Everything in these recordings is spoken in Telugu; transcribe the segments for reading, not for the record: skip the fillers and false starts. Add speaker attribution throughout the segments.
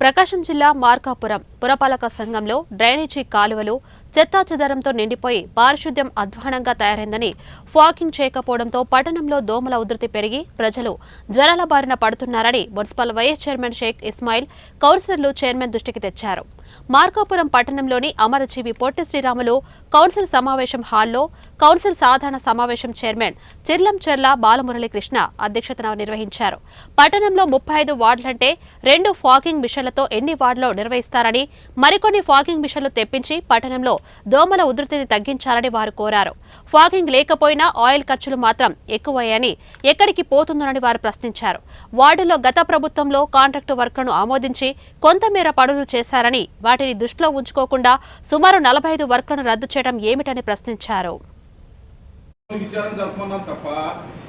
Speaker 1: ప్రకాశం జిల్లా మార్కాపురం పురపాలక సంఘంలో డ్రైనేజీ కాలువలు చెత్తాచెదరంతో నిండిపోయి పారిశుద్ధ్యం అధ్వానంగా తయారైందని ఫాగింగ్ చేయకపోవడంతో పట్టణంలో దోమల ఉధృతి పెరిగి ప్రజలు జ్వరాల బారిన పడుతున్నారని municipal vice chairman Sheikh Ismail కౌన్సిలర్లు చైర్మన్ దృష్టికి తెచ్చారు. మార్కాపురం పట్టణంలోని అమరజీవి పొట్టి శ్రీరాములు కౌన్సిల్ సమావేశం హాల్లో కౌన్సిల్ సాధారణ సమావేశం చైర్మన్ చిర్లంచెర్ల బాలమురళీకృష్ణ అధ్యక్షతన నిర్వహించారు. పట్టణంలో 35 వార్డులంటే 2 ఫాగింగ్ మిషన్లతో ఎన్ని వార్డులో నిర్వహిస్తారని, మరికొన్ని ఫాగింగ్ మిషన్లు తెప్పించి పట్టణంలో దోమల ఉధృతిని తగ్గించాలని వారు కోరారు. ఫాగింగ్ లేకపోయినా ఆయిల్ ఖర్చులు మాత్రం ఎక్కువయ్యాయని, ఎక్కడికి పోతుందోనని వారు ప్రశ్నించారు. వార్డులో గత ప్రభుత్వంలో కాంట్రాక్టు వర్కులను ఆమోదించి కొంతమేర పనులు చేశారని, వాటిని దృష్టిలో ఉంచుకోకుండా సుమారు 45 వర్కులను రద్దు చేయడం ఏమిటని ప్రశ్నించారు.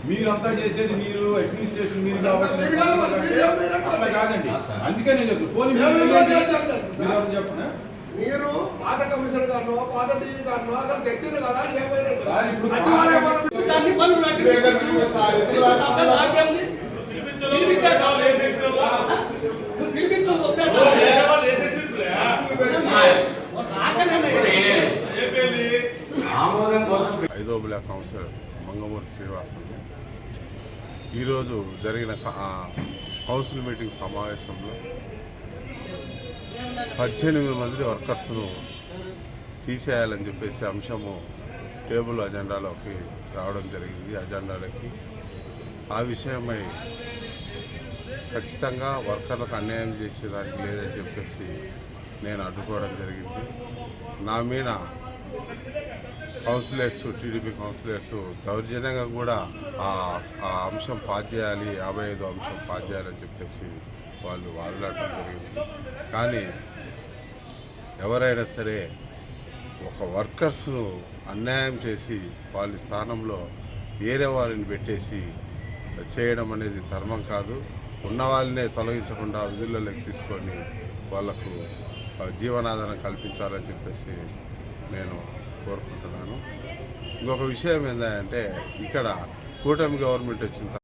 Speaker 2: మీరంతా చేసేది మీరు అడ్మినిస్ట్రేషన్ మీరు కాబట్టి అట్లా కాదండి. అందుకే నేను చెప్తాను. చెప్పండి,
Speaker 3: మీరు పాత కమిషనర్ గారు పాత డీజీ గారు అసలు తెచ్చింది కదా
Speaker 4: ఐదో బ్లాక్ కౌన్సిలర్ మంగమూరి శ్రీనివాసరావు ఈరోజు జరిగిన కౌన్సిల్ మీటింగ్ సమావేశంలో 18 మంది వర్కర్స్ను తీసేయాలని చెప్పేసి అంశము టేబుల్ అజెండాలోకి రావడం జరిగింది. అజెండాలకి ఆ విషయమై ఖచ్చితంగా వర్కర్లకు అన్యాయం చేసేదానికి లేదని చెప్పేసి నేను అడ్డుకోవడం జరిగింది. నా మీద కౌన్సిలర్స్, టీడీపీ కౌన్సిలర్స్ దౌర్జన్యంగా కూడా ఆ అంశం పాస్ చేయాలి, 55 అంశం పాస్ చేయాలని చెప్పేసి వాళ్ళు వాదులాడటం జరిగింది. కానీ ఎవరైనా సరే ఒక వర్కర్స్ను అన్యాయం చేసి వాళ్ళ స్థానంలో వేరే వాళ్ళని పెట్టేసి చేయడం అనేది ధర్మం కాదు. ఉన్న వాళ్ళనే తొలగించకుండా విధుల్లోకి తీసుకొని వాళ్లకు జీవనాధారం కల్పించాలని చెప్పేసి నేను కోరుకుంటున్నాను. ఇంకొక విషయం ఏంటంటే, ఇక్కడ కూటమి గవర్నమెంట్ వచ్చిన